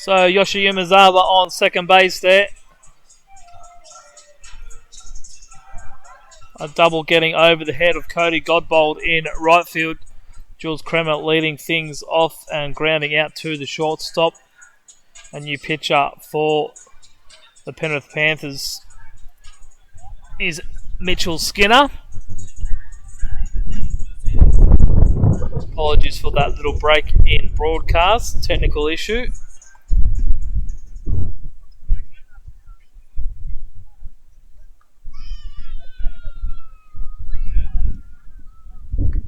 So Yoshiyumazawa on second base there. A double getting over the head of Cody Godbold in right field. Jules Kremer leading things off and grounding out to the shortstop. A new pitcher for the Penrith Panthers is Mitchell Skinner. Apologies for that little break in broadcast. Technical issue.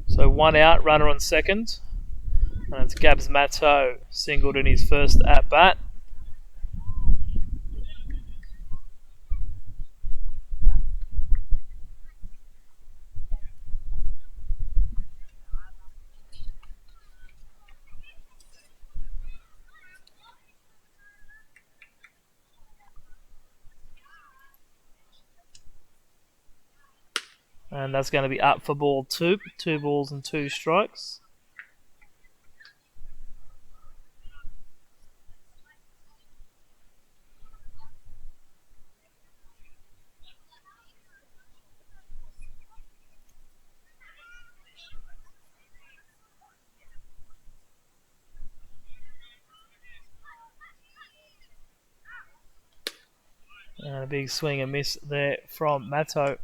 So one out, runner on second. And it's Gabs Matto singled in his first at-bat. And that's going to be up for ball two. 2 balls and 2 strikes. And a big swing and miss there from Matto.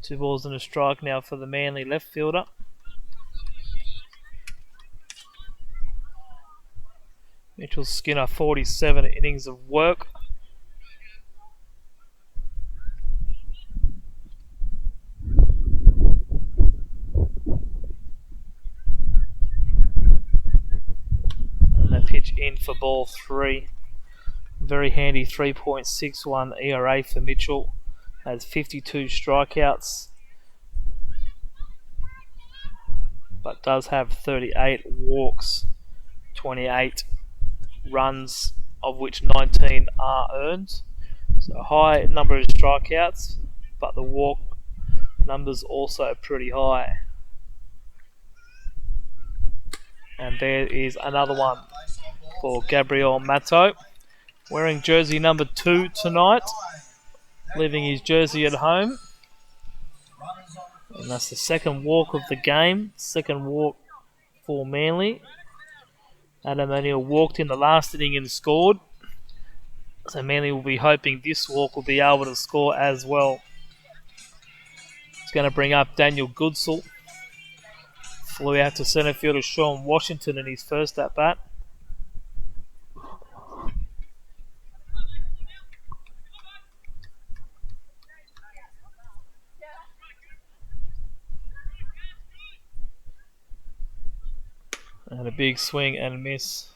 2 balls and a strike now for the Manly left fielder. Mitchell Skinner, 47 innings of work. And the pitch in for ball 3. Very handy 3.61 ERA for Mitchell. Has 52 strikeouts, but does have 38 walks, 28 runs, of which 19 are earned. So a high number of strikeouts, but the walk numbers also pretty high. And there is another one for Gabriel Matto, wearing jersey number 2 tonight, leaving his jersey at home. And that's the second walk of the game, second walk for Manly. Adam O'Neill walked in the last inning and scored. So Manly will be hoping this walk will be able to score as well. It's going to bring up Daniel Goodsell. Flew out to centre fielder Sean Washington in his first at-bat. And a big swing and a miss.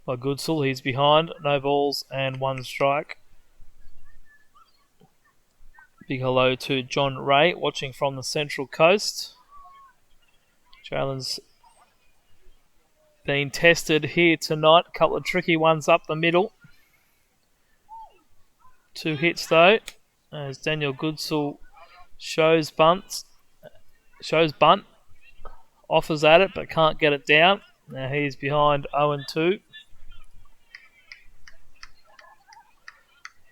By Goodsell, he's behind. No balls and 1 strike. Big hello to John Ray watching from the Central Coast. Jalen's been tested here tonight. A couple of tricky ones up the middle. 2 hits though, as Daniel Goodsell shows bunt, offers at it but can't get it down. Now he's behind 0-2.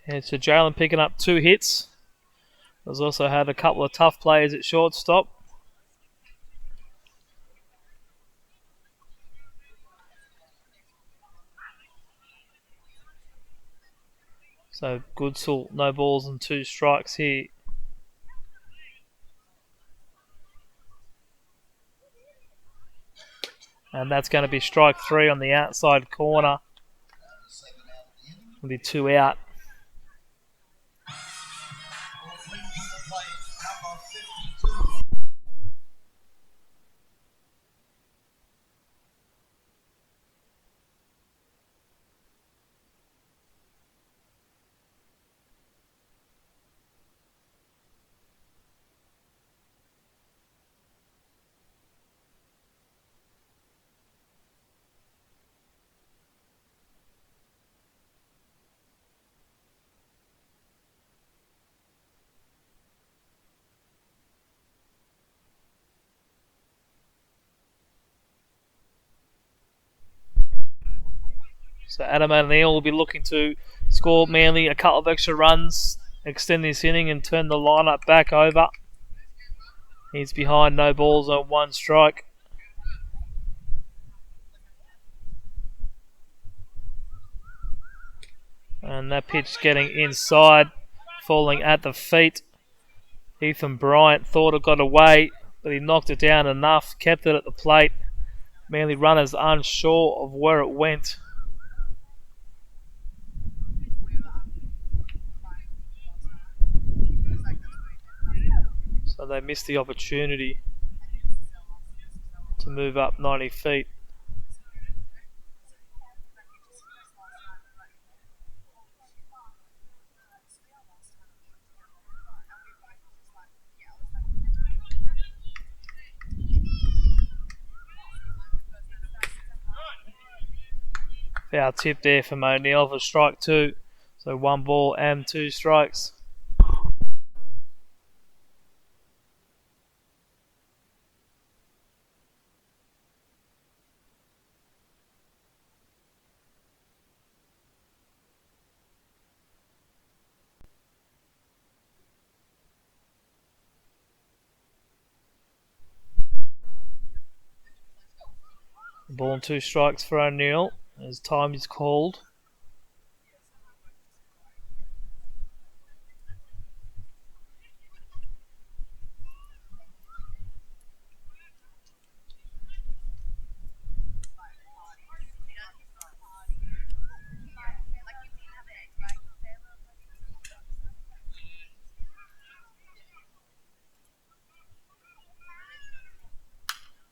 And so Jalen picking up 2 hits. Has also had a couple of tough players at shortstop. So Goodsell, no balls and 2 strikes here. And that's going to be strike 3 on the outside corner. It'll be 2 out. So Adam O'Neill will be looking to score Manly a couple of extra runs, extend this inning and turn the lineup back over. He's behind no balls on 1 strike. And that pitch getting inside, falling at the feet. Ethan Bryant thought it got away, but he knocked it down enough, kept it at the plate. Manly runners unsure of where it went. So they missed the opportunity to move up 90 feet. Foul tip there from O'Neill for strike 2. So 1 ball and 2 strikes. Ball and 2 strikes for O'Neill as time is called.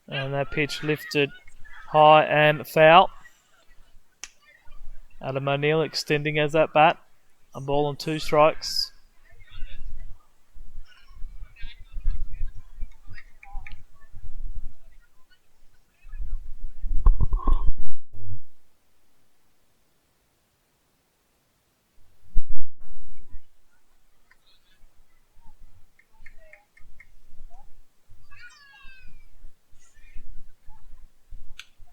And that pitch lifted high and foul. Adam O'Neill extending as that bat. A ball and 2 strikes.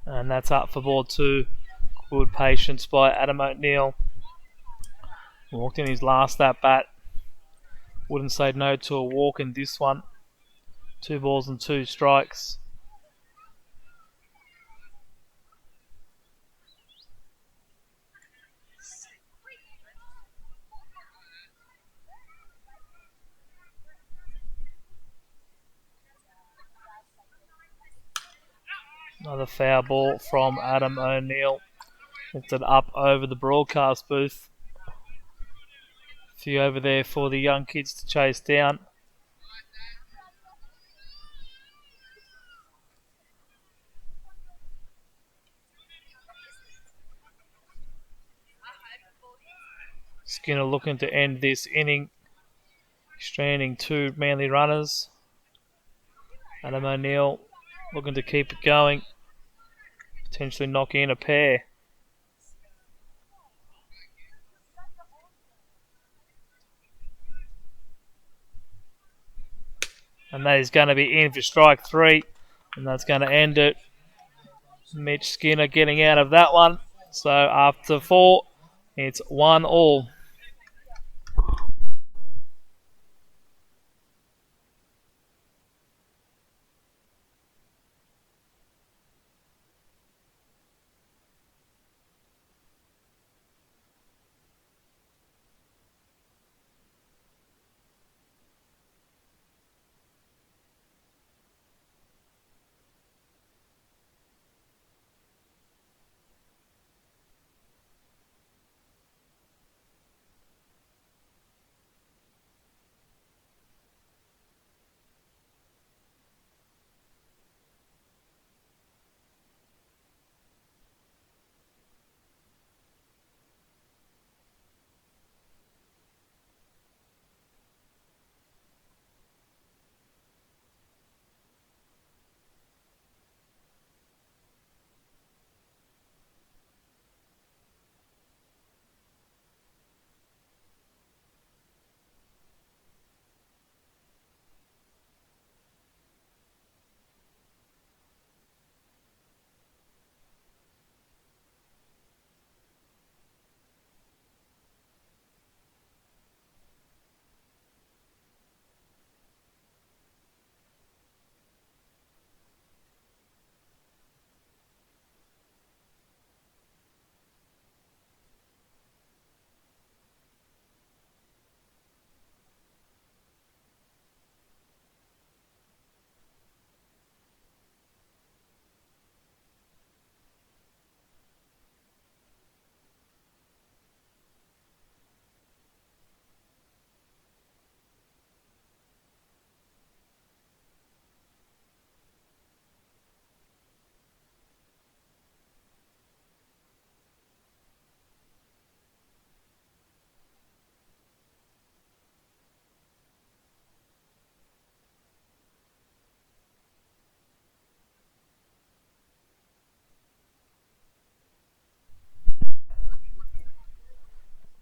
And that's up for ball 2. Good patience by Adam O'Neill. Walked in his last at bat. Wouldn't say no to a walk in this one. 2 balls and 2 strikes. Another foul ball from Adam O'Neill. Lifted up over the broadcast booth. A few over there for the young kids to chase down. Skinner looking to end this inning. Stranding 2 Manly runners. Adam O'Neill looking to keep it going. Potentially knock in a pair. And that is going to be in for strike 3. And that's going to end it. Mitch Skinner getting out of that one. So after 4, it's 1-1.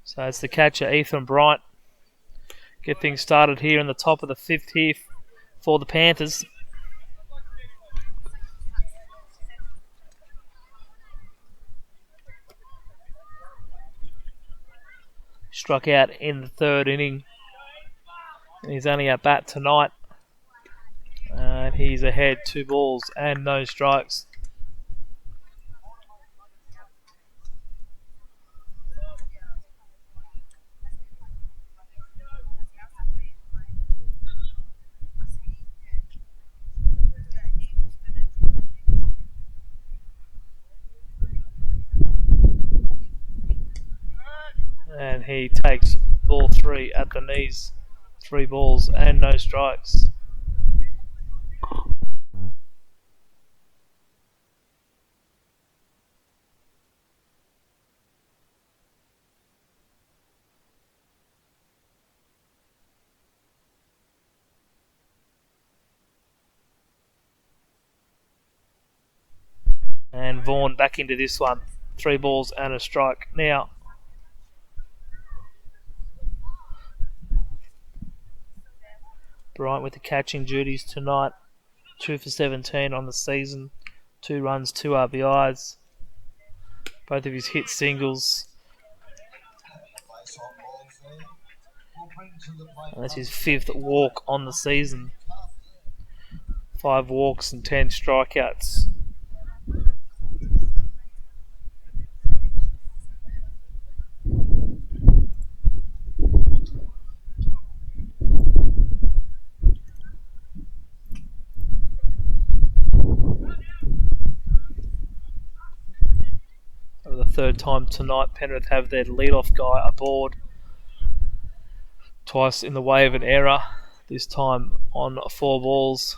So it's the catcher, Ethan Bright. Get things started here in the top of the 5th here for the Panthers. Struck out in the 3rd inning. And he's only at bat tonight. And he's ahead 2 balls and no strikes. And he takes ball 3 at the knees. 3 balls and no strikes. And Vaughan back into this one. 3 balls and a strike. Now, Bryant with the catching duties tonight. 2 for 17 on the season. 2 runs, 2 RBIs. Both of his hit singles. And that's his 5th walk on the season. 5 walks and 10 strikeouts. For the 3rd time tonight, Penrith have their leadoff guy aboard. Twice in the way of an error. This time on 4 balls.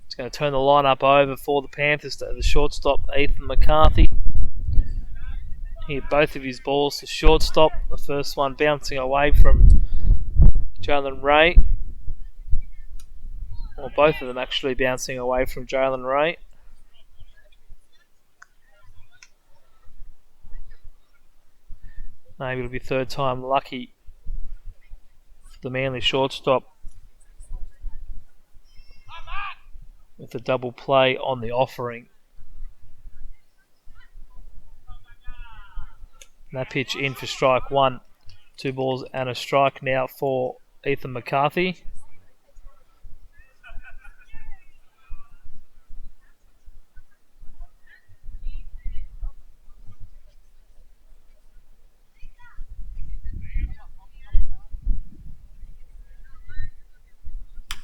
It's going to turn the lineup over for the Panthers to the shortstop, Ethan McCarthy. Hit both of his balls to shortstop. The first one bouncing away from Jalen Ray. Well, both of them actually bouncing away from Jalen Ray. Maybe it'll be 3rd time lucky for the Manly shortstop. With a double play on the offering. And that pitch in for strike 1. 2 balls and a strike now for Ethan McCarthy.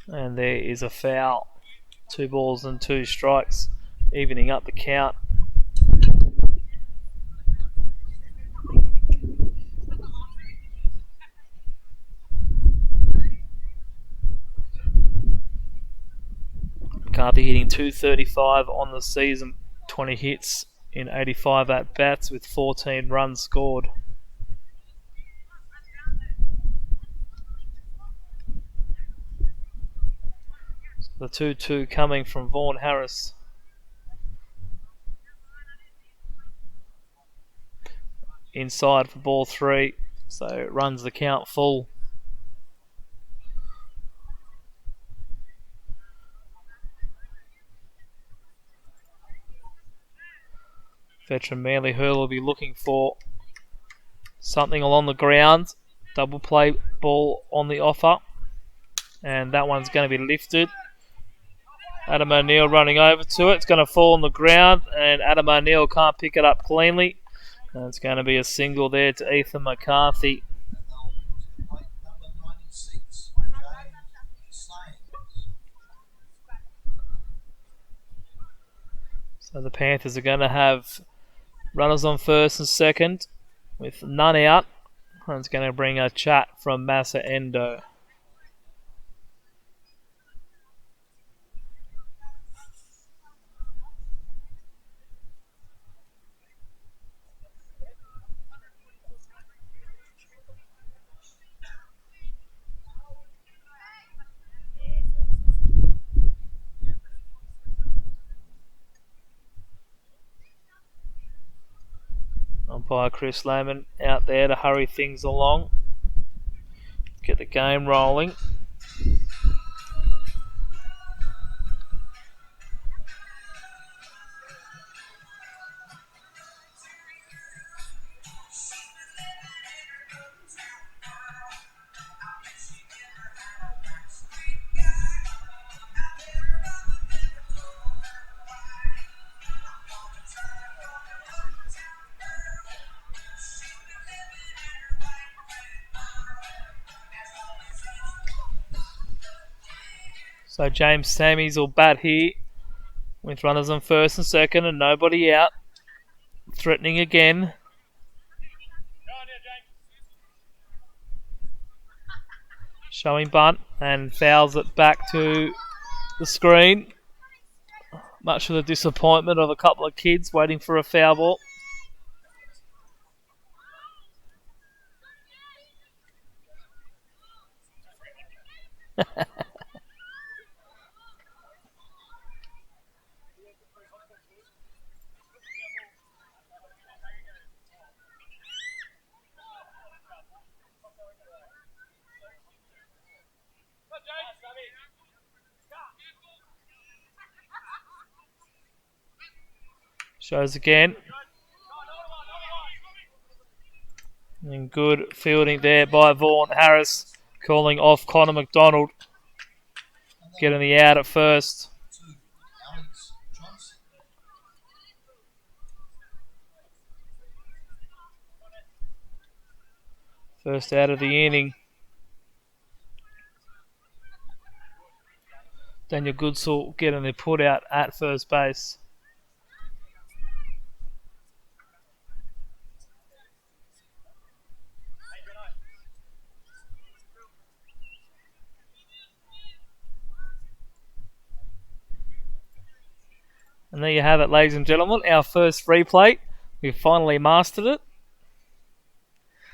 And there is a foul. 2 balls and 2 strikes, evening up the count. McCarthy hitting .235 on the season, 20 hits in 85 at-bats with 14 runs scored. The 2-2 coming from Vaughan Harris. Inside for ball 3, so it runs the count full. Veteran Manly Hurl will be looking for something along the ground. Double play ball on the offer. And that one's going to be lifted. Adam O'Neill running over to it. It's going to fall on the ground, and Adam O'Neill can't pick it up cleanly. And it's going to be a single there to Ethan McCarthy. So the Panthers are going to have runners on 1st and 2nd with none out. And it's going to bring a chat from Massa Endo. Umpire Chris Lehman out there to hurry things along. Get the game rolling. So James Sammies will bat here with runners on first and second and nobody out. Threatening again. Showing bunt and fouls it back to the screen. Much to the disappointment of a couple of kids waiting for a foul ball. Shows again. And good fielding there by Vaughan Harris, calling off Connor McDonald. Getting the out at first. First out of the inning. Daniel Goodsall getting the put out at first base. And there you have it, ladies and gentlemen, our first replay. We've finally mastered it.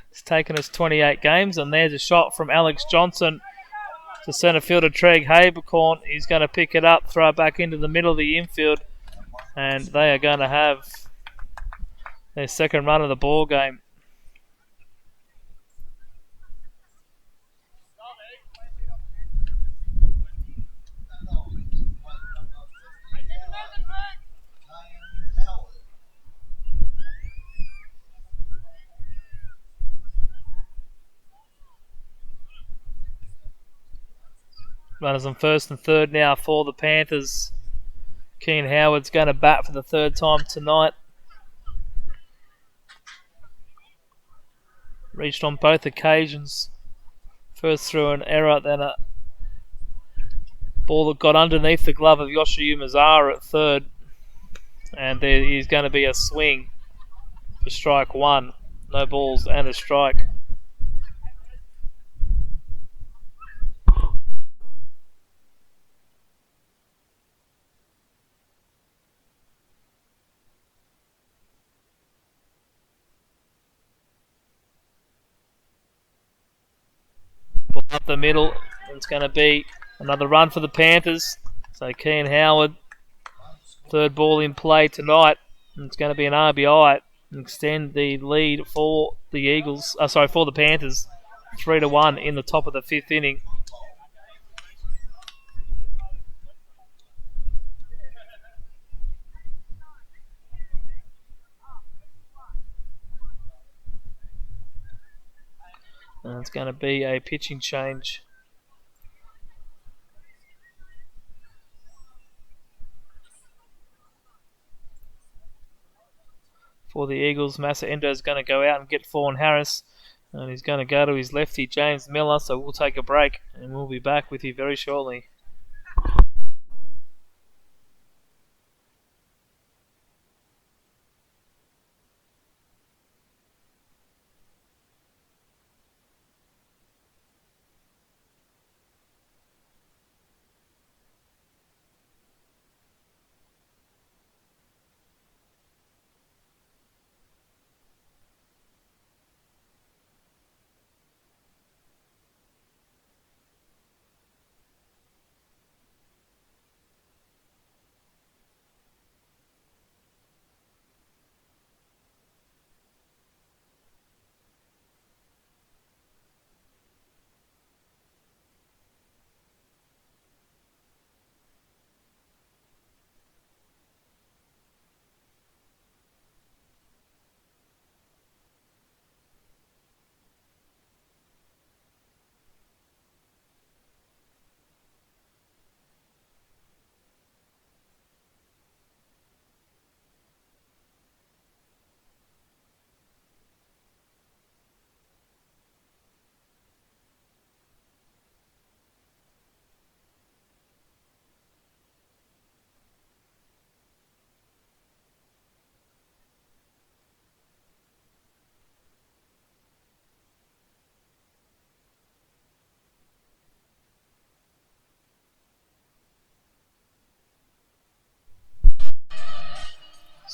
It's taken us 28 games, and there's a shot from Alex Johnson to centre fielder Treg Habercorn. He's going to pick it up, throw it back into the middle of the infield, and they are going to have their second run of the ball game. Runners on first and third now for the Panthers. Keane Howard's going to bat for the third time tonight. Reached on both occasions. First through an error, then a ball that got underneath the glove of Yoshi Umazawa at third. And there is going to be a swing for strike one. No balls and a strike. Up the middle, it's going to be another run for the Panthers. So Keane Howard, third ball in play tonight. It's going to be an RBI and extend the lead for the Eagles. For the Panthers, 3-1 in the top of the fifth inning. And it's going to be a pitching change. For the Eagles, Massa Endo is going to go out and get Vaughan Harris. And he's going to go to his lefty, James Miller. So we'll take a break and we'll be back with you very shortly.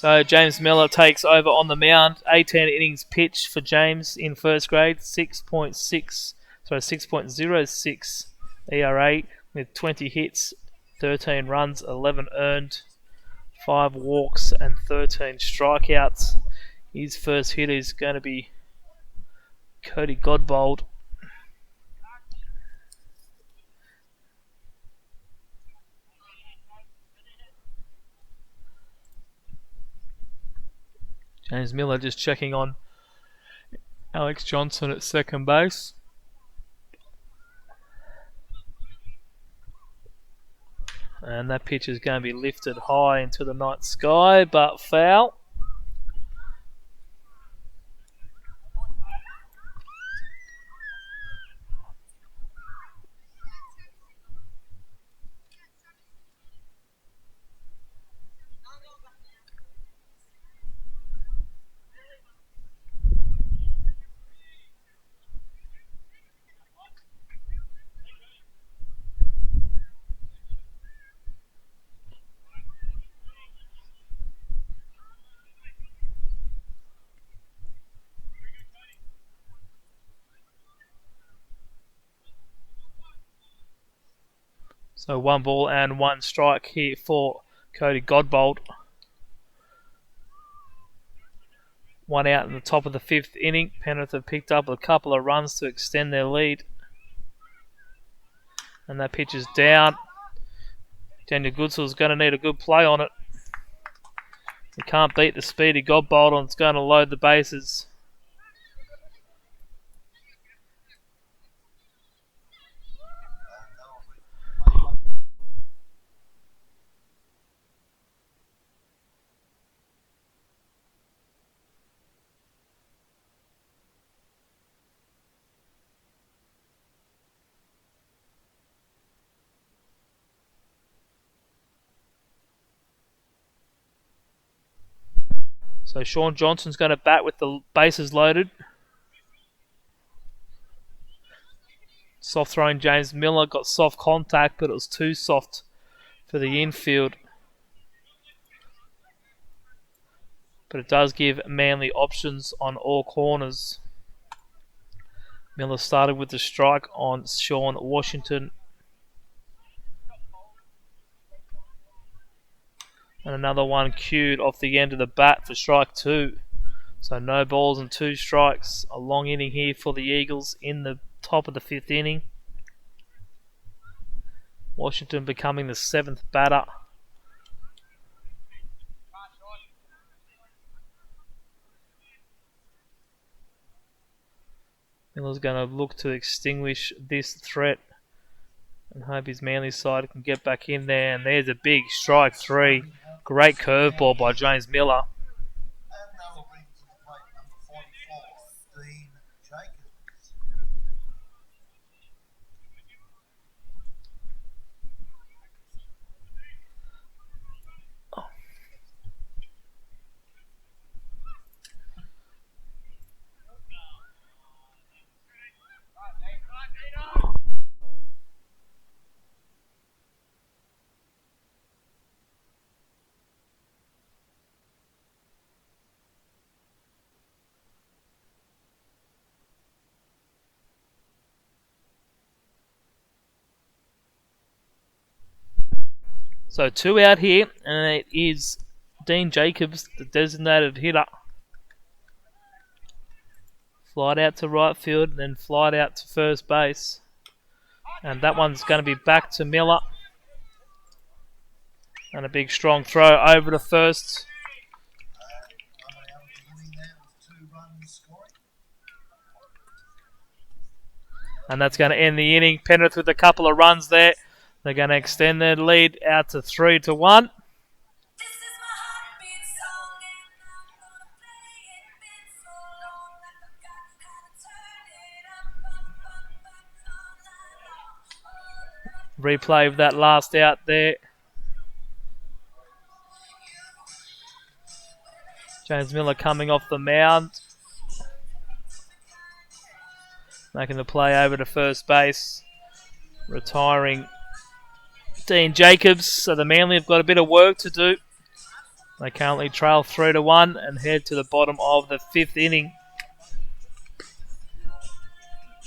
So James Miller takes over on the mound. 18 innings pitched for James in first grade. 6.06 ERA with 20 hits, 13 runs, 11 earned, 5 walks and 13 strikeouts. His first hit is going to be Cody Godbold. James Miller just checking on Alex Johnson at second base. And that pitch is going to be lifted high into the night sky, but foul. So 1 ball and 1 strike here for Cody Godbold. 1 out in the top of the 5th inning. Penrith have picked up a couple of runs to extend their lead. And that pitch is down. Daniel Goodsel's going to need a good play on it. He can't beat the speedy Godbold, and it's going to load the bases. So Sean Johnson's going to bat with the bases loaded. Soft throwing James Miller got soft contact, but it was too soft for the infield. But it does give Manly options on all corners. Miller started with the strike on Sean Washington. And another one cued off the end of the bat for strike 2. So no balls and 2 strikes. A long inning here for the Eagles in the top of the 5th inning. Washington becoming the 7th batter. Miller's going to look to extinguish this threat and hope his Manly side can get back in there. And there's a big strike 3. Great curveball by James Miller. So 2 out here, and it is Dean Jacobs, the designated hitter. Flied out to right field, then flied out to first base. And that one's going to be back to Miller. And a big strong throw over to first. And that's going to end the inning. Penrith with a couple of runs there. They're going to extend their lead out to 3-1. Replay of that last out there. James Miller coming off the mound. Making the play over to first base. Retiring Dean Jacobs. So the Manly have got a bit of work to do. They currently trail 3-1 and head to the bottom of the 5th inning.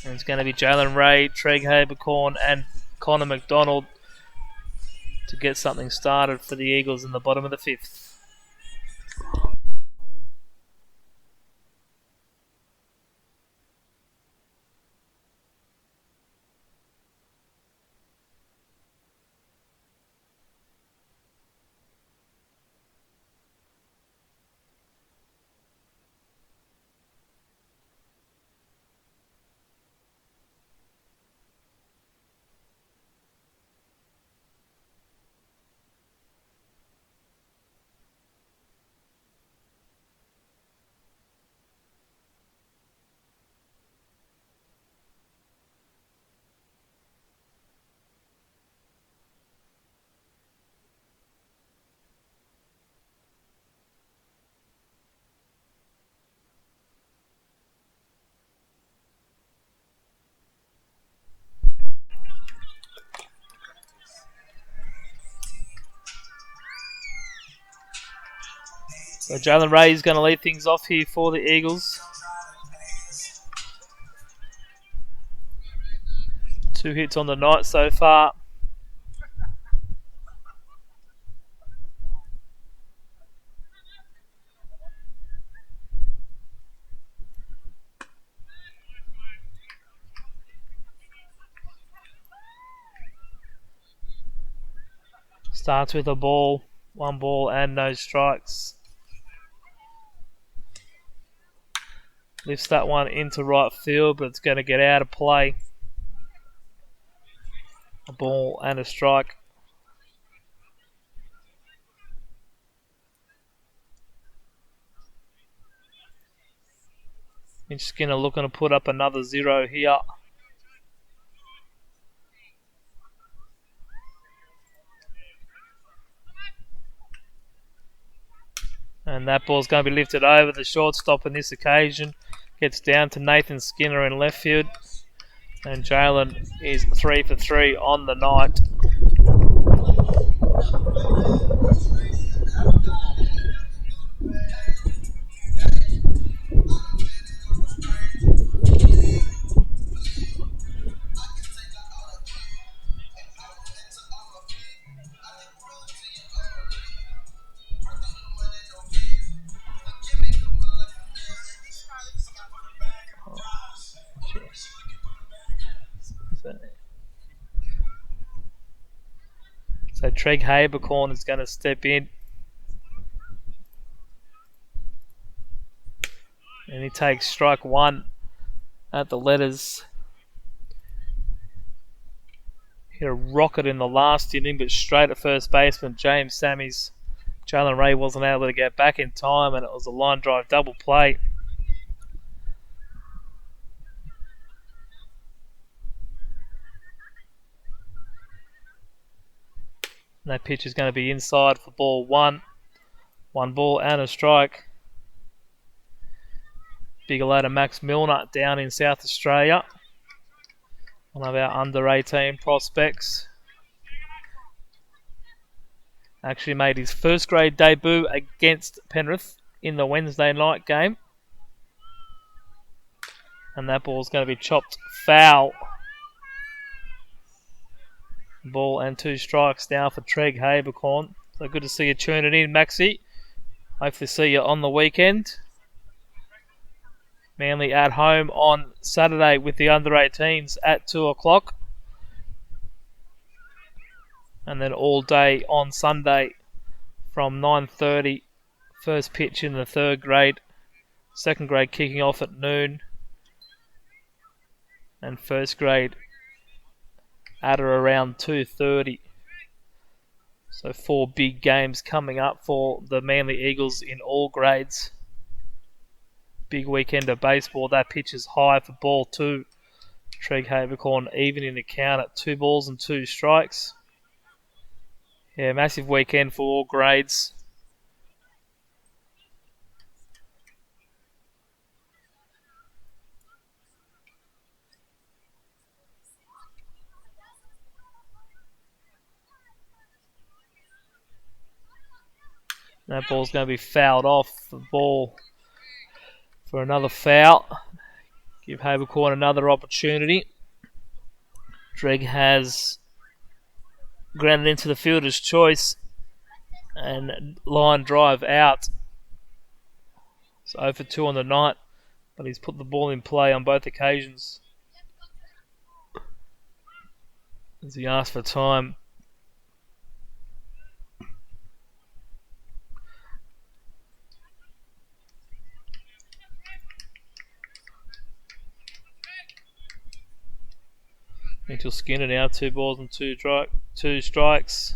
And it's going to be Jalen Ray, Treg Habercorn and Connor McDonald to get something started for the Eagles in the bottom of the 5th. So Jalen Ray is going to lead things off here for the Eagles. 2 hits on the night so far. Starts with a ball, 1 ball and no strikes. Lifts that one into right field, but it's going to get out of play. A ball and a strike. Mitch Skinner looking to put up another 0 here. And that ball's going to be lifted over the shortstop on this occasion. Gets down to Nathan Skinner in left field. And Jalen is 3 for 3 on the night. So Treg Habercorn is going to step in. And he takes strike 1 at the letters. Hit a rocket in the last inning, but straight at first baseman James Sammies. Jalen Ray wasn't able to get back in time, and it was a line drive double play. And that pitch is going to be inside for ball 1. 1 ball and a strike. Big hello to Max Milner down in South Australia. One of our under 18 prospects. Actually made his first grade debut against Penrith in the Wednesday night game. And that ball's going to be chopped foul. Ball and 2 strikes now for Treg Habercorn. So good to see you tuning in, Maxi. Hopefully see you on the weekend. Manly at home on Saturday with the under 18s at 2 o'clock. And then all day on Sunday from 9:30. First pitch in the 3rd grade. 2nd grade kicking off at noon. And 1st grade at or around 2:30. So 4 big games coming up for the Manly Eagles in all grades. Big weekend of baseball. That pitch is high for ball 2. Treg Habercorn even in the count at 2 balls and 2 strikes. Yeah, massive weekend for all grades. That ball's going to be fouled off the ball for another foul. Give Habercorn another opportunity. Dreg has grounded into the fielder's choice and line drive out. It's 0 for 2 on the night, but he's put the ball in play on both occasions as he asked for time. Mitchell Skinner now, 2 balls and 2 strikes.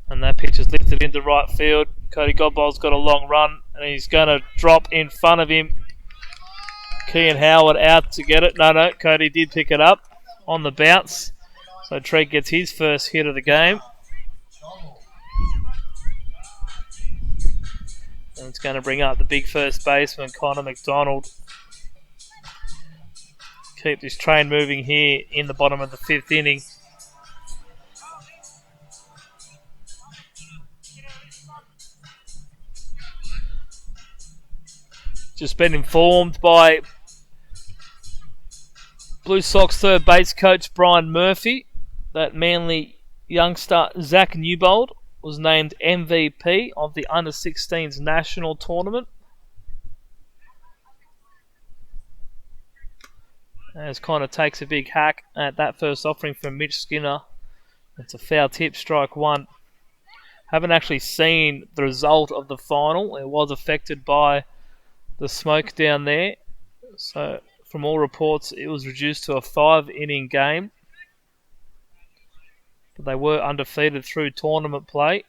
And that pitch is lifted into right field. Cody Godbold's got a long run and he's going to drop in front of him. Kean Howard out to get it. No, Cody did pick it up on the bounce. So Treg gets his first hit of the game. And it's going to bring up the big first baseman, Connor McDonald. Keep this train moving here in the bottom of the 5th inning. Just been informed by Blue Sox third base coach Brian Murphy that Manly youngster Zach Newbold was named MVP of the Under-16s National Tournament. As Connor takes a big hack at that first offering from Mitch Skinner. It's a foul tip, strike 1. Haven't actually seen the result of the final. It was affected by the smoke down there. So from all reports, it was reduced to a 5-inning game. But they were undefeated through tournament play.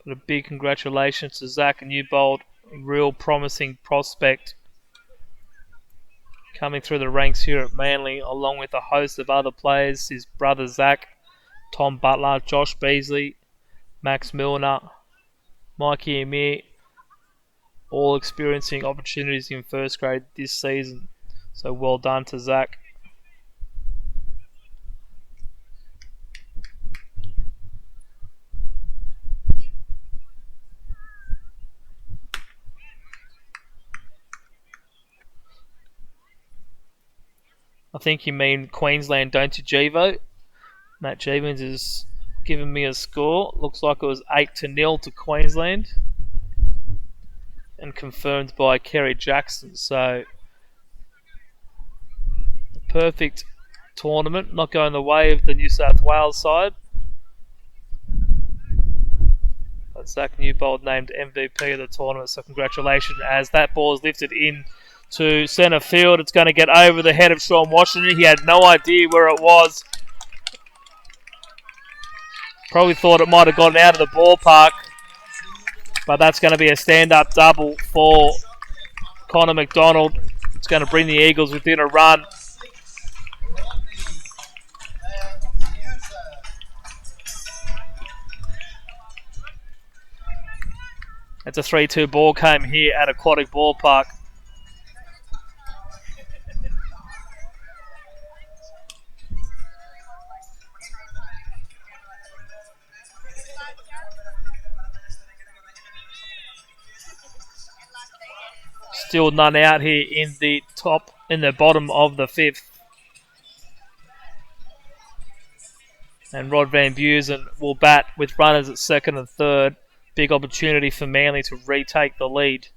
But a big congratulations to Zach Newbold, a real promising prospect coming through the ranks here at Manly, along with a host of other players, his brother Zach, Tom Butler, Josh Beasley, Max Milner, Mikey Amir, all experiencing opportunities in first grade this season. So well done to Zach. I think you mean Queensland, don't you, Jevo? Matt Jevons has given me a score. Looks like it was 8-0 to Queensland. And confirmed by Kerry Jackson. So, perfect tournament. Not going the way of the New South Wales side. But Zach Newbold named MVP of the tournament. So, congratulations as that ball is lifted in to centre field. It's going to get over the head of Sean Washington. He had no idea where it was. Probably thought it might have gotten out of the ballpark. But that's going to be a stand-up double for Connor McDonald. It's going to bring the Eagles within a run. It's a 3-2 ball game here at Aquatic Ballpark. Still none out here in the bottom of the 5th. And Rod Van Buren will bat with runners at second and third. Big opportunity for Manly to retake the lead.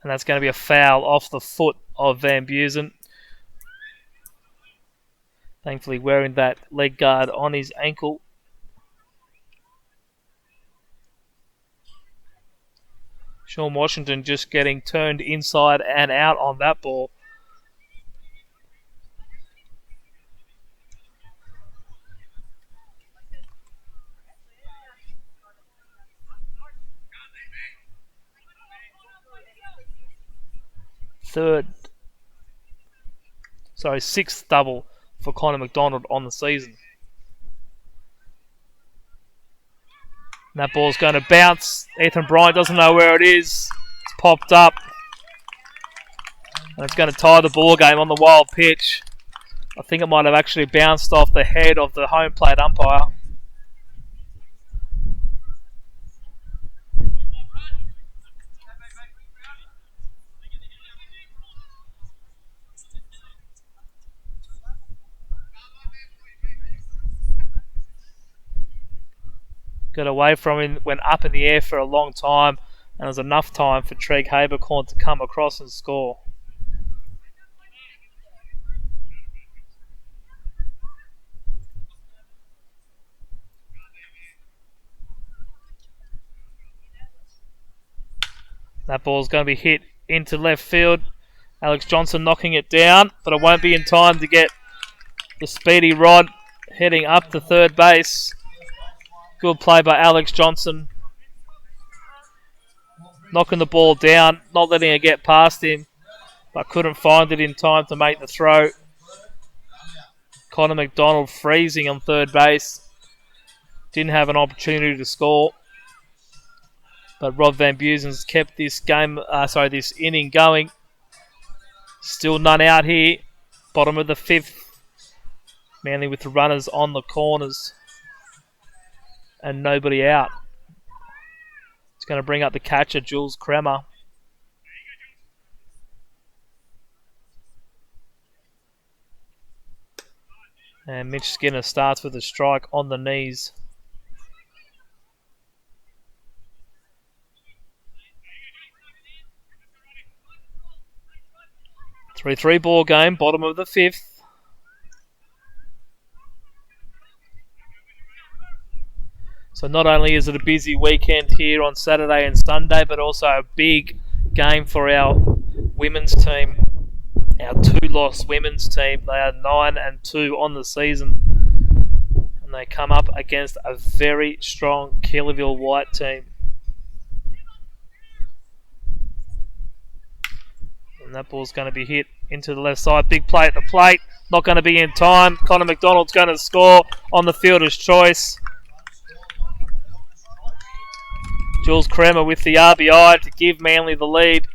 And that's going to be a foul off the foot of Van Buren. Thankfully wearing that leg guard on his ankle. Sean Washington just getting turned inside and out on that ball. Sixth double for Connor McDonald on the season. That ball's going to bounce. Ethan Bryant doesn't know where it is. It's popped up. And it's going to tie the ball game on the wild pitch. I think it might have actually bounced off the head of the home plate umpire. Got away from him, went up in the air for a long time, and there was enough time for Treg Habercorn to come across and score. That ball's going to be hit into left field. Alex Johnson knocking it down, but it won't be in time to get the speedy Rod heading up to third base. Good play by Alex Johnson. Knocking the ball down, not letting it get past him, but couldn't find it in time to make the throw. Connor McDonald freezing on third base. Didn't have an opportunity to score. But Rob Van Busen's kept this this inning going. Still none out here. Bottom of the fifth. Manly with the runners on the corners. And nobody out. It's going to bring up the catcher, Jules Kremer. And Mitch Skinner starts with a strike on the knees. 3-3 ball game, bottom of the fifth. So not only is it a busy weekend here on Saturday and Sunday, but also a big game for our women's team. Our two-loss women's team. They are 9-2 on the season. And they come up against a very strong Keelerville White team. And that ball's going to be hit into the left side. Big play at the plate. Not going to be in time. Connor McDonald's going to score on the fielder's choice. Jules Kremer with the RBI to give Manly the lead.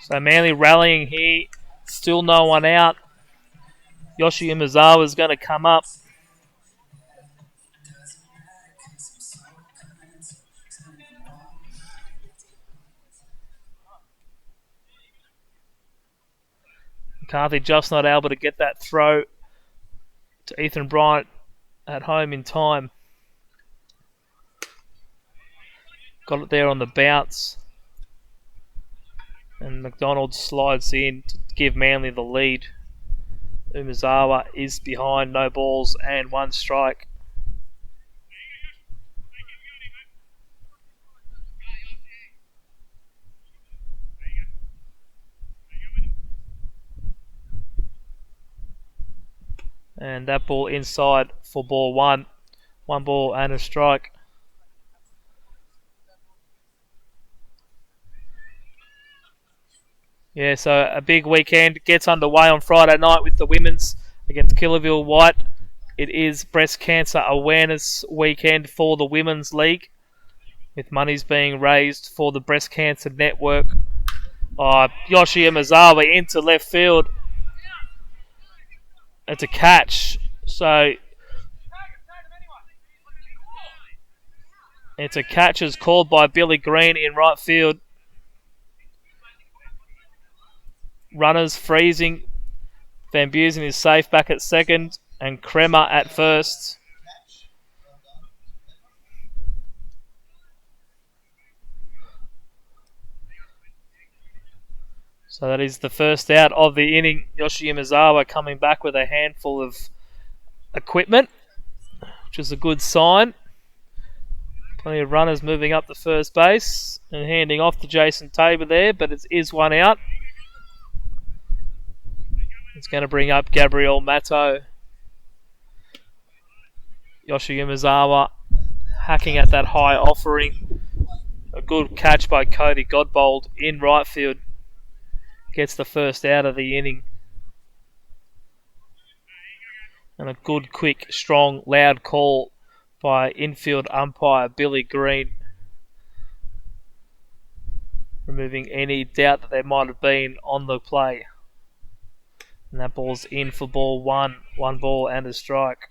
So Manly rallying here. Still no one out. Yoshi Umezawa is going to come up. McCarthy just not able to get that throw to Ethan Bryant at home in time. Got it there on the bounce. And McDonald slides in to give Manly the lead. Umezawa is behind, no balls and one strike. And that ball inside for ball one. One ball and a strike. Yeah, so a big weekend gets underway on Friday night with the women's against Keelerville White. It is Breast Cancer Awareness Weekend for the Women's League, with monies being raised for the Breast Cancer Network. Yoshi Umezawa into left field. It's a catch. So it's a catch as called by Billy Green in right field. Runners freezing. Van Busen is safe back at second. And Kremer at first. So that is the first out of the inning. Yoshi Umezawa coming back with a handful of equipment, which is a good sign. Plenty of runners moving up the first base and handing off to Jason Tabor there, but it is one out. It's going to bring up Gabriel Matto. Yoshi Umezawa hacking at that high offering. A good catch by Cody Godbold in right field. Gets the first out of the inning. And a good, quick, strong, loud call by infield umpire Billy Green, removing any doubt that there might have been on the play. And that ball's in for ball one. 1 ball and a strike.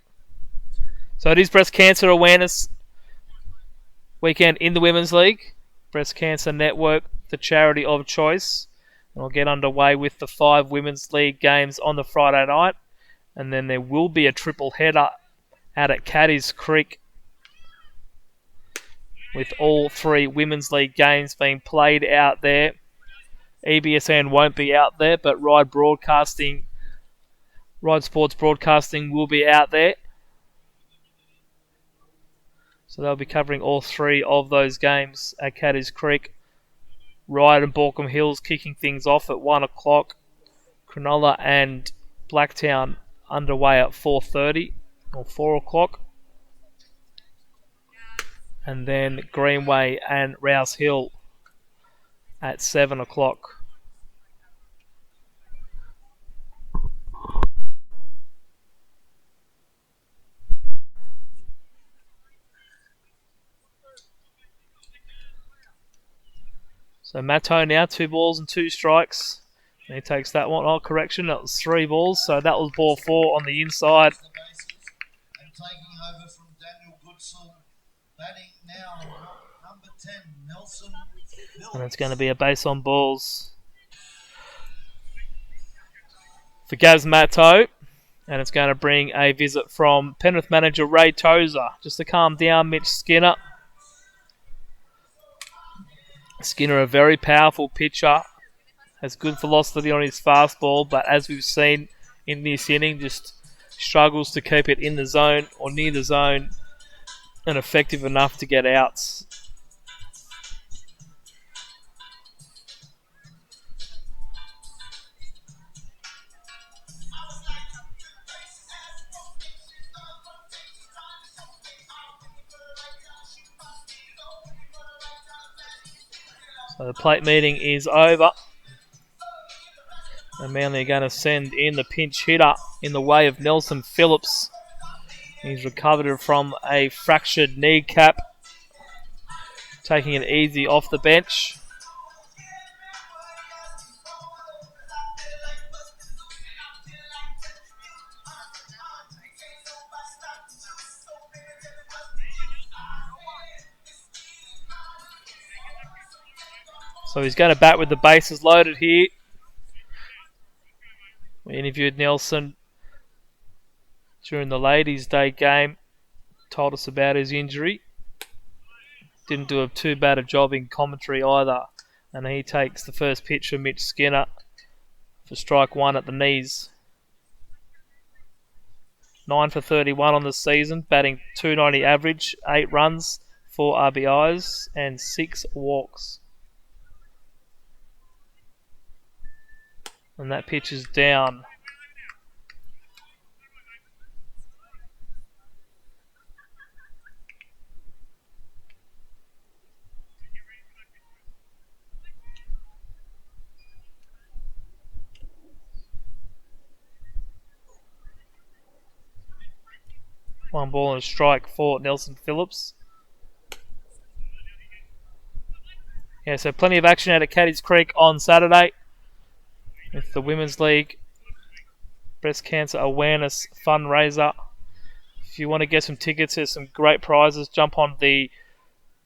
So it is Breast Cancer Awareness Weekend in the Women's League. Breast Cancer Network, the charity of choice. And we'll get underway with the 5 Women's League games on the Friday night. And then there will be a triple header out at Caddies Creek, with all 3 Women's League games being played out there. EBSN won't be out there, but Ride Sports Broadcasting will be out there. So they'll be covering all 3 of those games at Caddies Creek. Ride and Borkham Hills kicking things off at 1 o'clock. Cronulla and Blacktown underway at 4:30 or 4 o'clock. And then Greenway and Rouse Hill at 7 o'clock. So Matto now 2 balls and 2 strikes. And he takes that one. Oh, correction, that was 3 balls. So that was ball 4 on the inside. And taking over from Daniel Goodsall, batting now number 10, Nelson Phillips. And it's going to be a base on balls for Gaz Matto. And it's going to bring a visit from Penrith manager Ray Tozer. Just to calm down Mitch Skinner. Skinner, a very powerful pitcher. Has good velocity on his fastball, but as we've seen in this inning, just struggles to keep it in the zone or near the zone and effective enough to get outs. So the plate meeting is over. And Manly are going to send in the pinch hitter in the way of Nelson Phillips. He's recovered from a fractured kneecap, taking it easy off the bench. So he's going to bat with the bases loaded here. We interviewed Nelson during the Ladies' Day game. Told us about his injury. Didn't do too bad a job in commentary either. And he takes the first pitch from Mitch Skinner for strike 1 at the knees. 9 for 31 on the season, batting .290 average, 8 runs, 4 RBIs and 6 walks. And that pitch is down. One ball and a strike for Nelson Phillips. Yeah, so plenty of action out at Caddies Creek on Saturday with the Women's League Breast Cancer Awareness Fundraiser. If you want to get some tickets, there's some great prizes. Jump on the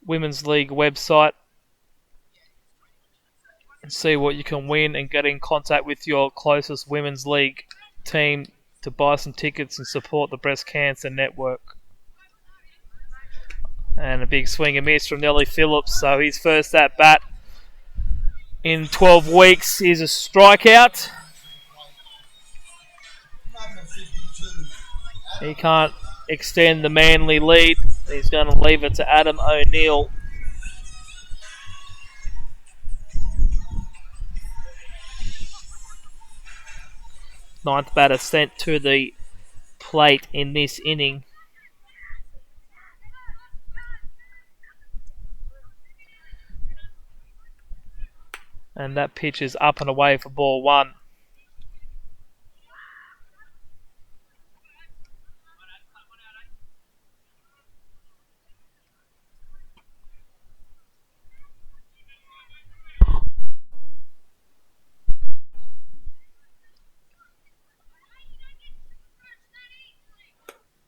Women's League website and see what you can win and get in contact with your closest Women's League team to buy some tickets and support the Breast Cancer Network. And a big swing and miss from Nelly Phillips. So his first at bat in 12 weeks is a strikeout. He can't extend the Manly lead. He's going to leave it to Adam O'Neill. Ninth batter sent to the plate in this inning. And that pitch is up and away for ball 1.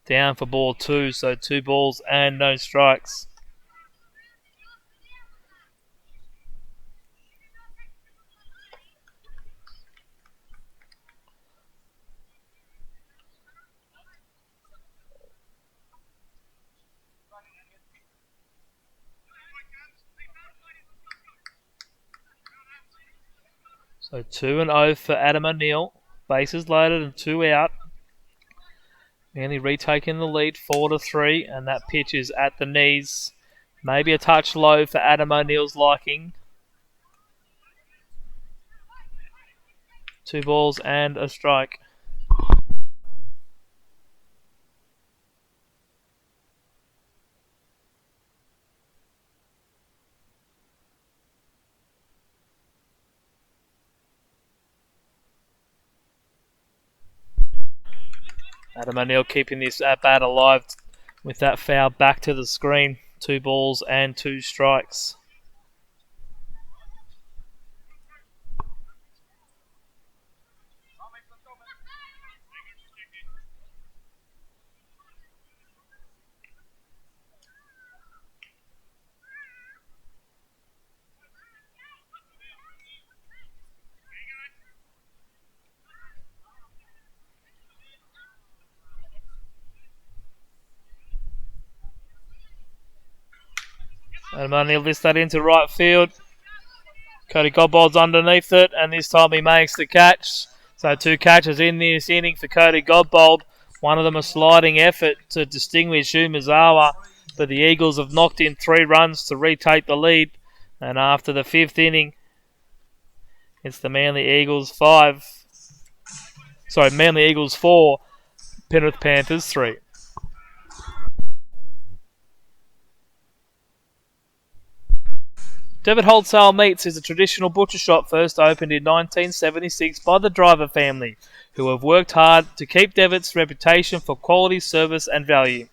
Down for ball 2, so 2 balls and no strikes. So 2-0 for Adam O'Neill. Bases loaded and 2 out. Manly retaking the lead 4-3, and that pitch is at the knees. Maybe a touch low for Adam O'Neill's liking. 2 balls and a strike. Adam O'Neill keeping this at bat alive with that foul back to the screen. 2 balls and 2 strikes. Adam O'Neill lifts that into right field. Cody Godbold's underneath it, and this time he makes the catch. So 2 catches in this inning for Cody Godbold. One of them a sliding effort to distinguish Umezawa, but the Eagles have knocked in 3 runs to retake the lead. And after the 5th inning, it's the Manly Eagles 4, Penrith Panthers 3. Devitt Wholesale Meats is a traditional butcher shop first opened in 1976 by the Driver family, who have worked hard to keep Devitt's reputation for quality, service and value.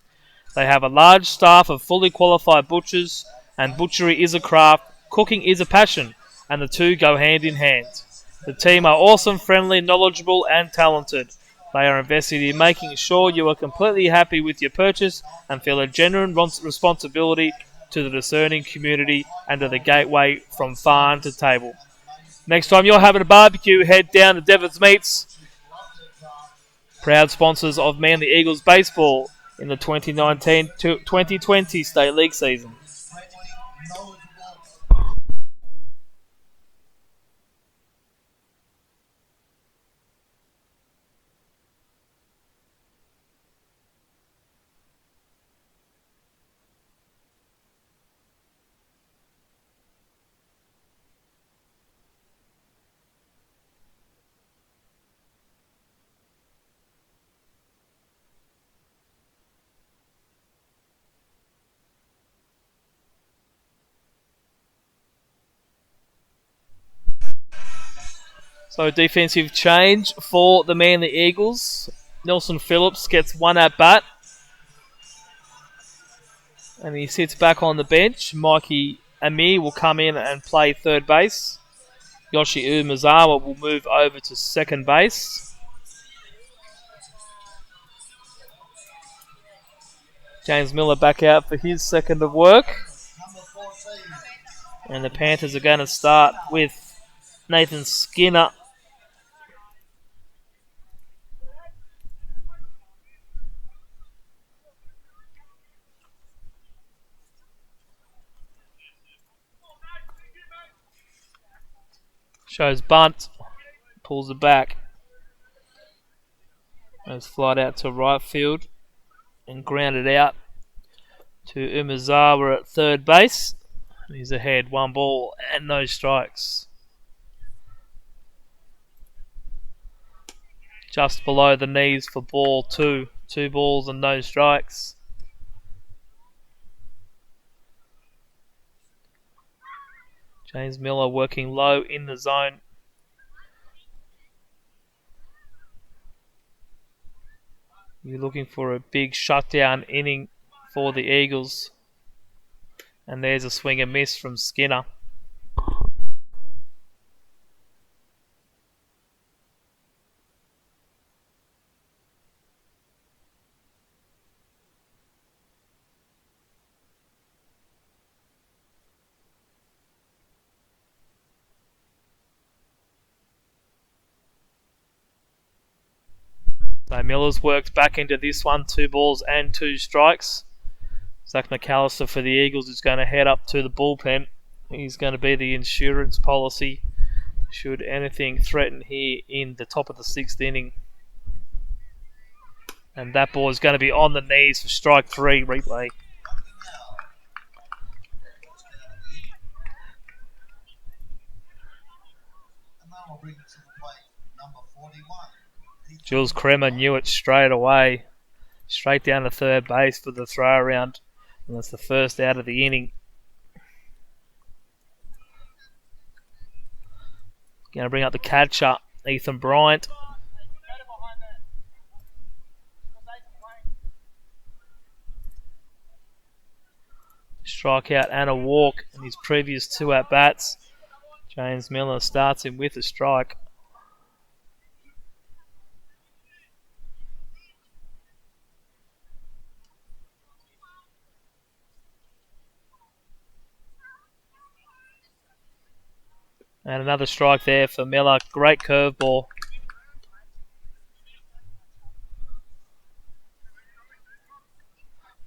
They have a large staff of fully qualified butchers, and butchery is a craft, cooking is a passion, and the two go hand in hand. The team are awesome, friendly, knowledgeable and talented. They are invested in making sure you are completely happy with your purchase and feel a genuine responsibility to the discerning community and to the gateway from farm to table. Next time you're having a barbecue, head down to Devitt's Meats. Proud sponsors of Manly Eagles baseball in the 2019-2020 State League season. So defensive change for the Manly Eagles. Nelson Phillips gets 1 at bat. And he sits back on the bench. Mikey Amir will come in and play third base. Yoshi Umezawa will move over to second base. James Miller back out for his second of work. And the Panthers are going to start with Nathan Skinner. Shows bunt, pulls it back. It's flied out to right field and grounded out to Umezawa at third base. He's ahead, 1 ball and no strikes. Just below the knees for ball 2. 2 balls and no strikes. James Miller working low in the zone. You're looking for a big shutdown inning for the Eagles. And there's a swing and miss from Skinner. So Miller's worked back into this one, 2 balls and 2 strikes. Zach McAllister for the Eagles is going to head up to the bullpen. He's going to be the insurance policy should anything threaten here in the top of the 6th inning. And that ball is going to be on the knees for strike 3, replay. Jules Kremer knew it straight away. Straight down to third base for the throw around. And that's the first out of the inning. Going to bring up the catcher, Ethan Bryant. Strikeout and a walk in his previous 2 at-bats. James Miller starts him with a strike. And another strike there for Miller. Great curveball.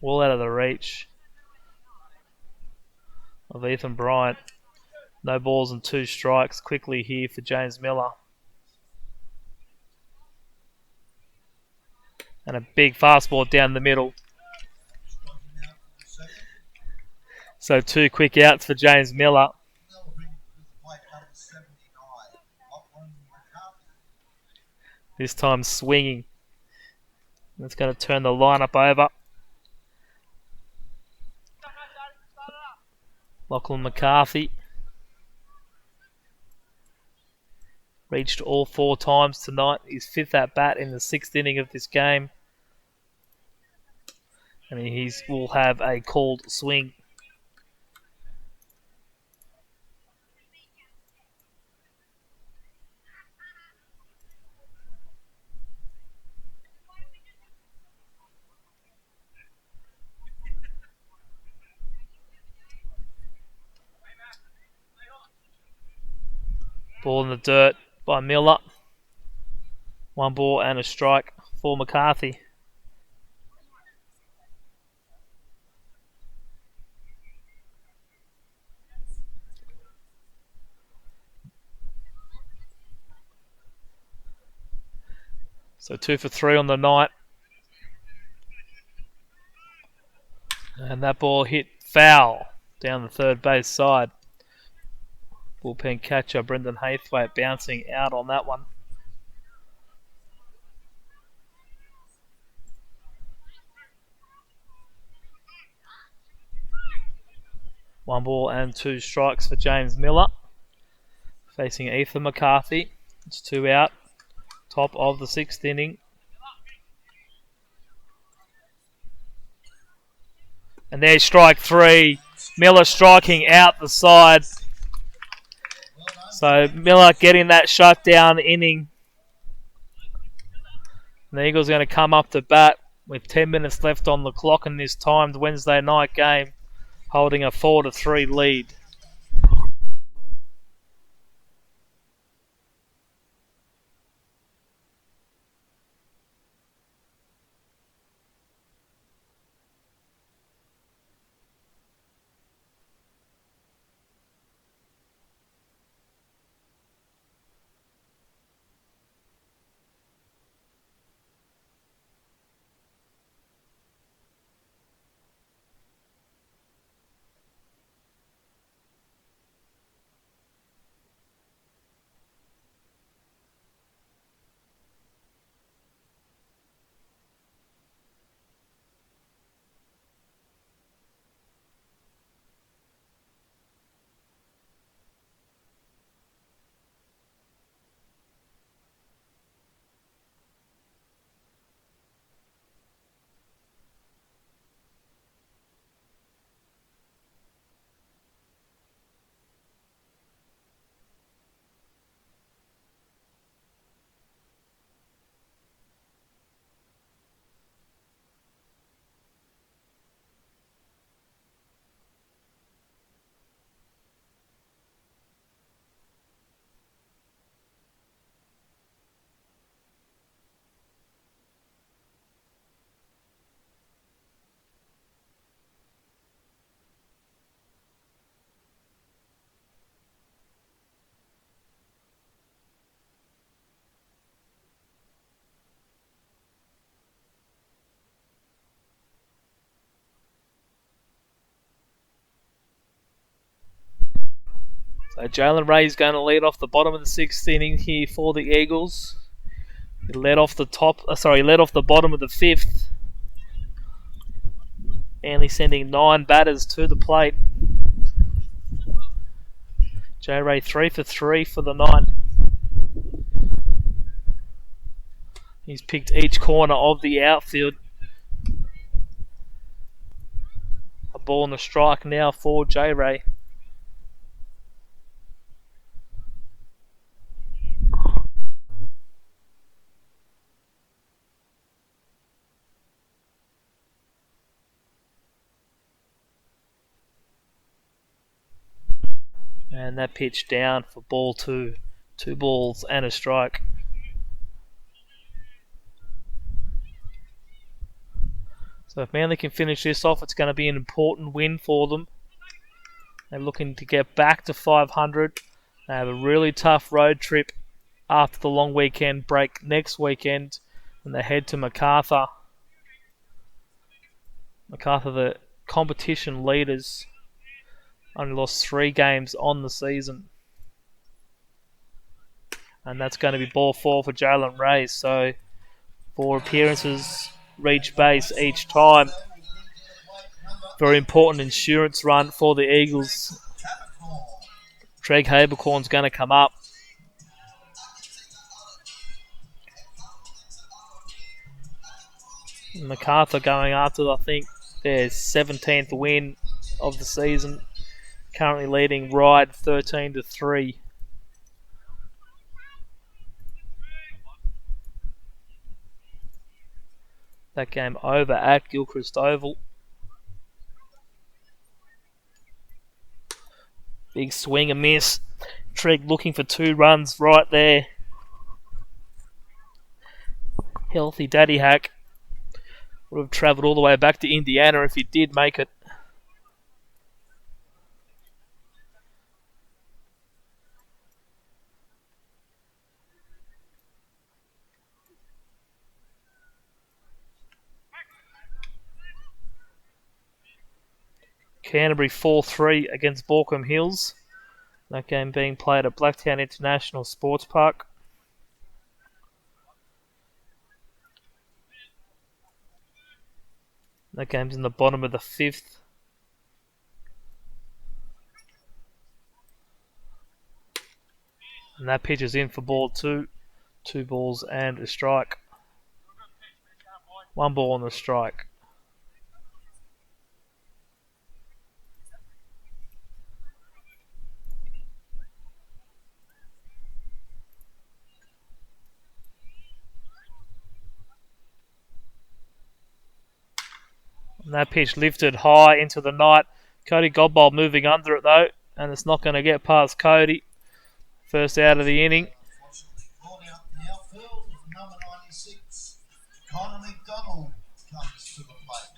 All out of the reach of Ethan Bryant. No balls and 2 strikes quickly here for James Miller. And a big fastball down the middle. So 2 quick outs for James Miller. This time swinging. That's going to turn the lineup over. Lachlan McCarthy reached all 4 times tonight. His 5th at bat in the 6th inning of this game. And he will have a called swing. Ball in the dirt by Miller. 1 ball and a strike for McCarthy. So 2 for 3 on the night. And that ball hit foul down the third base side. Bullpen catcher Brendan Haythwaite bouncing out on that one. One ball and 2 strikes for James Miller. Facing Ethan McCarthy. It's 2 out. Top of the 6th inning. And there's strike 3. Miller striking out the side. So Miller getting that shutdown inning. And the Eagles are going to come up to bat with 10 minutes left on the clock in this timed Wednesday night game, holding a 4-3 lead. Jalen Ray is going to lead off the bottom of the 6th inning here for the Eagles. He led off the bottom of the 5th. Manly sending 9 batters to the plate. J Ray 3 for 3 for the night. He's picked each corner of the outfield. A ball on the strike now for J Ray. And that pitch down for ball 2. 2 balls and a strike. So if Manly can finish this off, it's going to be an important win for them. They're looking to get back to 500. They have a really tough road trip after the long weekend break next weekend when they head to MacArthur. MacArthur, the competition leaders, only lost 3 games on the season. And that's going to be ball 4 for Jalen Ray. So 4 appearances, reach base each time. Very important insurance run for the Eagles. Treg Habercorn's going to come up. MacArthur going after, I think, their 17th win of the season. Currently leading Ryde 13-3. That game over at Gilchrist Oval. Big swing and miss. Treg looking for 2 runs right there. Healthy Daddy Hack would have travelled all the way back to Indiana if he did make it. Canterbury 4-3 against Borkham Hills. That game being played at Blacktown International Sports Park. That game's in the bottom of the 5th. And that pitch is in for ball 2. 2 balls and a strike. 1 ball on the strike. And that pitch lifted high into the night. Cody Godbold moving under it though, and it's not going to get past Cody. First out of the inning. Number 96, Connor McDonald comes to the plate.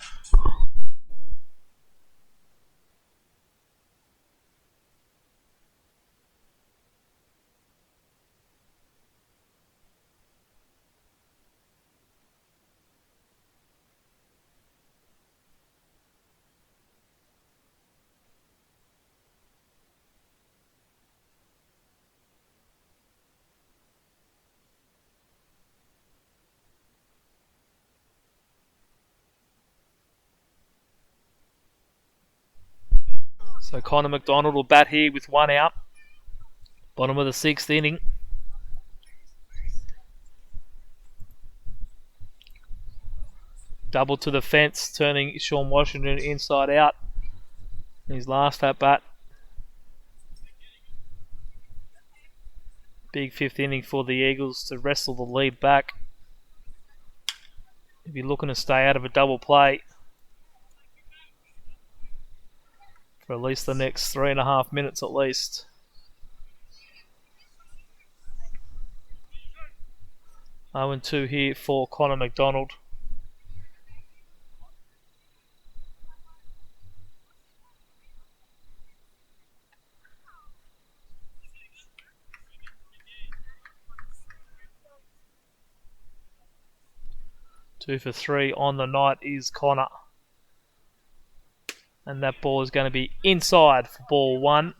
So Connor McDonald will bat here with 1 out. Bottom of the 6th inning. Double to the fence, turning Sean Washington inside out. His last at bat. Big 5th inning for the Eagles to wrestle the lead back. If you're looking to stay out of a double play for at least the next 3.5 minutes at least. Oh, and 2 here for Connor McDonald. Two for 3 on the night is Connor. And that ball is going to be inside for ball 1.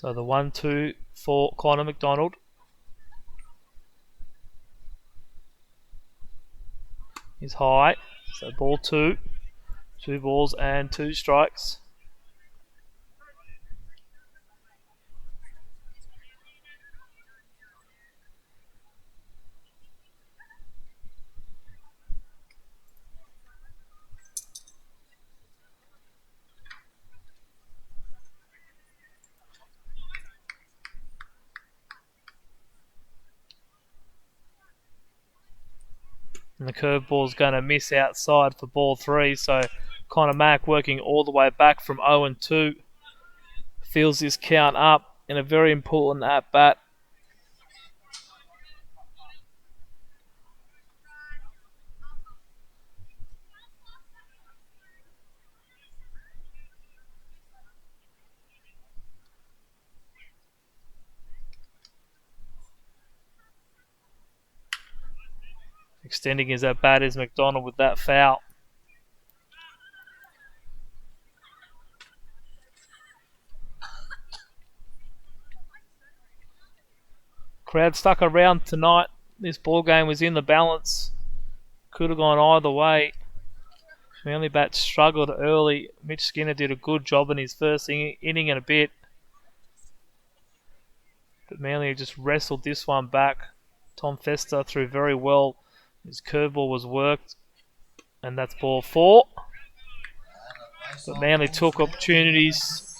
So the 1-2 for Connor McDonald. Is high. So ball 2. 2 balls and 2 strikes. And the curveball's going to miss outside for ball 3. So Connor Mack working all the way back from 0-2. Fills this count up in a very important at-bat. Extending his at-bat is McDonald with that foul. Crowd stuck around tonight. This ball game was in the balance. Could have gone either way. Manly bat struggled early. Mitch Skinner did a good job in his first inning and a bit. But Manly just wrestled this one back. Tom Fester threw very well. His curveball was worked. And that's ball 4. But Manly took opportunities.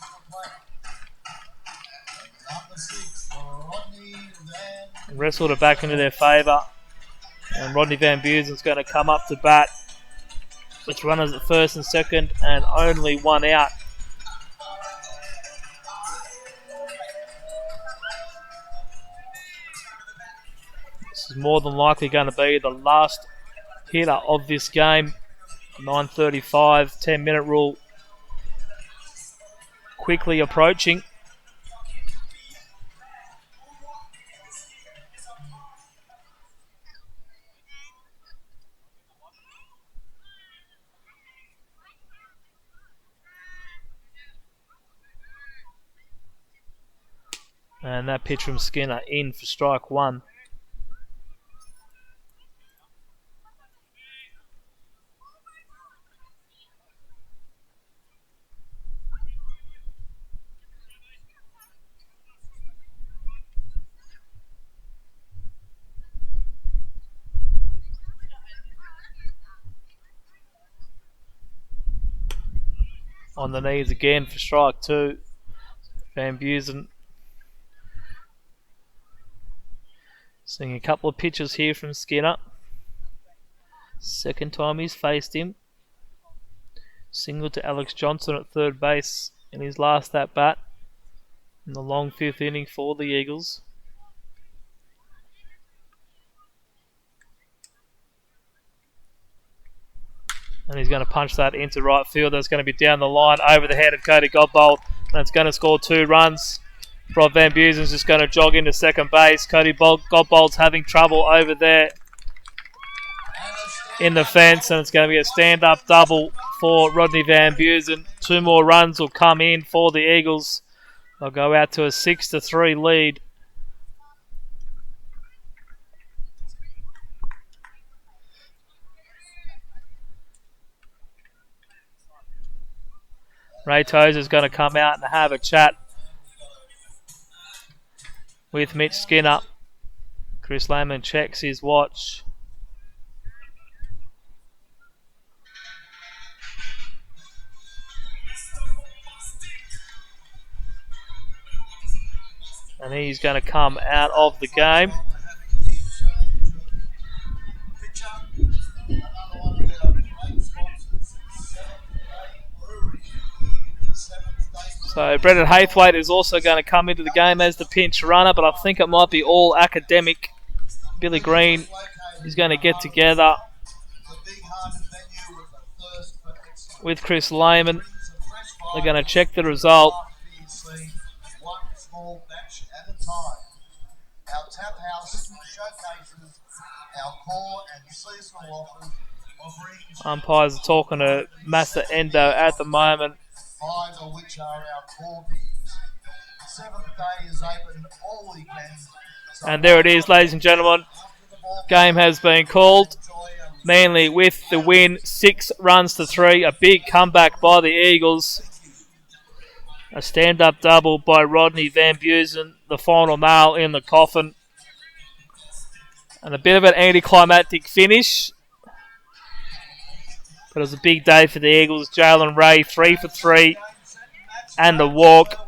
And wrestled it back into their favour. And Rodney Van Buren's going to come up to bat. With runners at first and second and only 1 out. This is more than likely going to be the last hitter of this game. 9:35, 10-minute rule quickly approaching. And that pitch from Skinner in for strike 1. On the knees again for strike 2. Van Buren seeing a couple of pitches here from Skinner. Second time he's faced him. Single to Alex Johnson at third base in his last at bat in the long 5th inning for the Eagles. And he's going to punch that into right field. That's going to be down the line over the head of Cody Godbold. And it's going to score 2 runs. Rob Van Buren's just going to jog into second base. Cody Godbold's having trouble over there in the fence. And it's going to be a stand-up double for Rodney Van Buren. 2 more runs will come in for the Eagles. They'll go out to a 6-3 lead. Ray Tozer's going to come out and have a chat with Mitch Skinner. Chris Lehman checks his watch. And he's going to come out of the game. So Brendan Haythwaite is also going to come into the game as the pinch runner, but I think it might be all academic. Billy Green is going to get together with Chris Lehman. They're going to check the result. Umpires are talking to Massa Endo at the moment. 5 of which are our core beers. Seventh Day is open all weekend. So And there it is, ladies and gentlemen. after the ball Game has been called. enjoy a Manly with the win, 6 runs to 3. A big comeback by the Eagles. A stand-up double by Rodney Van Busen, the final nail in the coffin. And a bit of an anticlimactic finish. But it was a big day for the Eagles. Jalen Ray, 3 for 3. And the walk.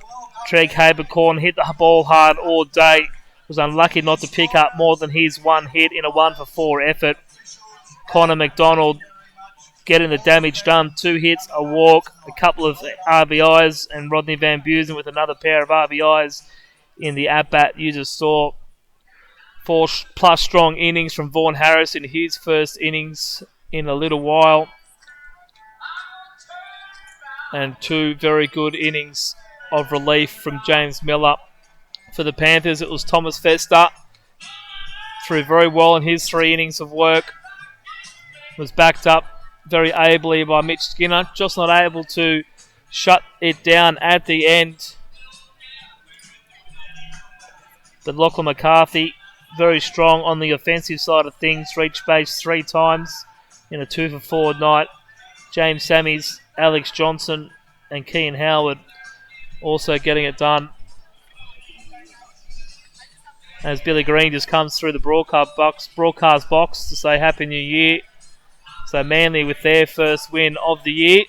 Treg Habercorn hit the ball hard all day. Was unlucky not to pick up more than his one hit in a 1 for 4 effort. Connor McDonald getting the damage done. 2 hits, a walk, a couple of RBIs, and Rodney Van Busen with another pair of RBIs in the at-bat. You just saw 4+ strong innings from Vaughan Harris in his first innings in a little while. And 2 very good innings of relief from James Miller. For the Panthers, it was Thomas Fester. Threw very well in his 3 innings of work. Was backed up very ably by Mitch Skinner. Just not able to shut it down at the end. But Lachlan McCarthy, very strong on the offensive side of things. Reached base 3 times in a 2 for 4 night. James Sammies, Alex Johnson, and Kean Howard also getting it done. As Billy Green just comes through the broadcast box to say Happy New Year. So Manly with their first win of the year,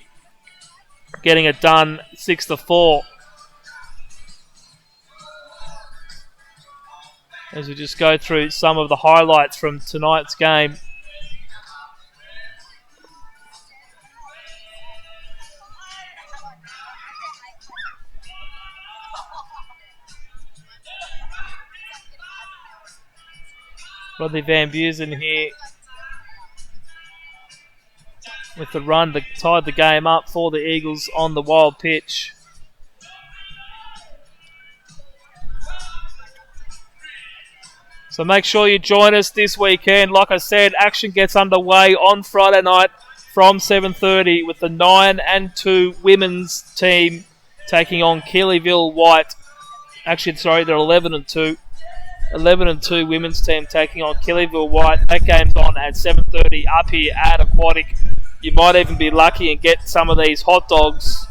getting it done 6 to 4. As we just go through some of the highlights from tonight's game. Rodney Van Busen here with the run that tied the game up for the Eagles on the wild pitch. So make sure you join us this weekend. Like I said, action gets underway on Friday night from 7:30 with the 9-2 women's team taking on Keelyville White. Actually, sorry, they're 11-2. 11-2 women's team taking on Keelyville White. That game's on at 7:30 up here at Aquatic. You might even be lucky and get some of these hot dogs.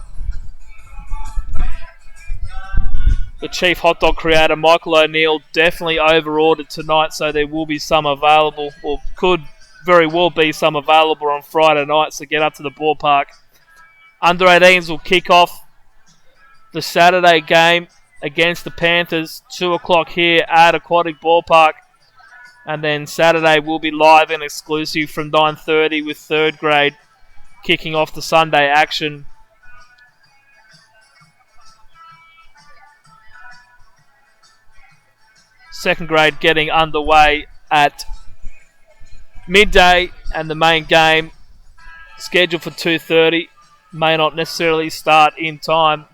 The chief hot dog creator, Michael O'Neill, definitely over-ordered tonight, so there will be some available, or could very well be some available on Friday night, so get up to the ballpark. Under 18s will kick off the Saturday game against the Panthers, 2 o'clock here at Aquatic Ballpark. And then Saturday will be live and exclusive from 9:30 with 3rd grade kicking off the Sunday action. Second grade getting underway at midday, and the main game scheduled for 2:30 may not necessarily start in time.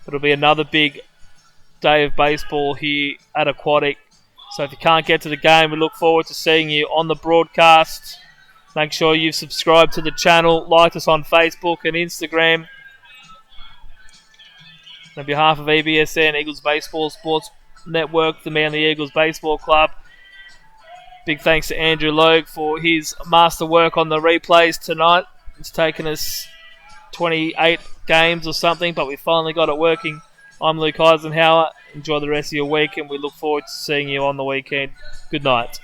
It'll be another big day of baseball here at Aquatic. So if you can't get to the game, we look forward to seeing you on the broadcast. Make sure you've subscribed to the channel, liked us on Facebook and Instagram. On behalf of EBSN, Eagles Baseball Sports Network, the Manly Eagles Baseball Club, big thanks to Andrew Logue for his masterwork on the replays tonight. It's taken us 28 games or something, but we finally got it working. I'm Luke Eisenhower. Enjoy the rest of your week, and we look forward to seeing you on the weekend. Good night.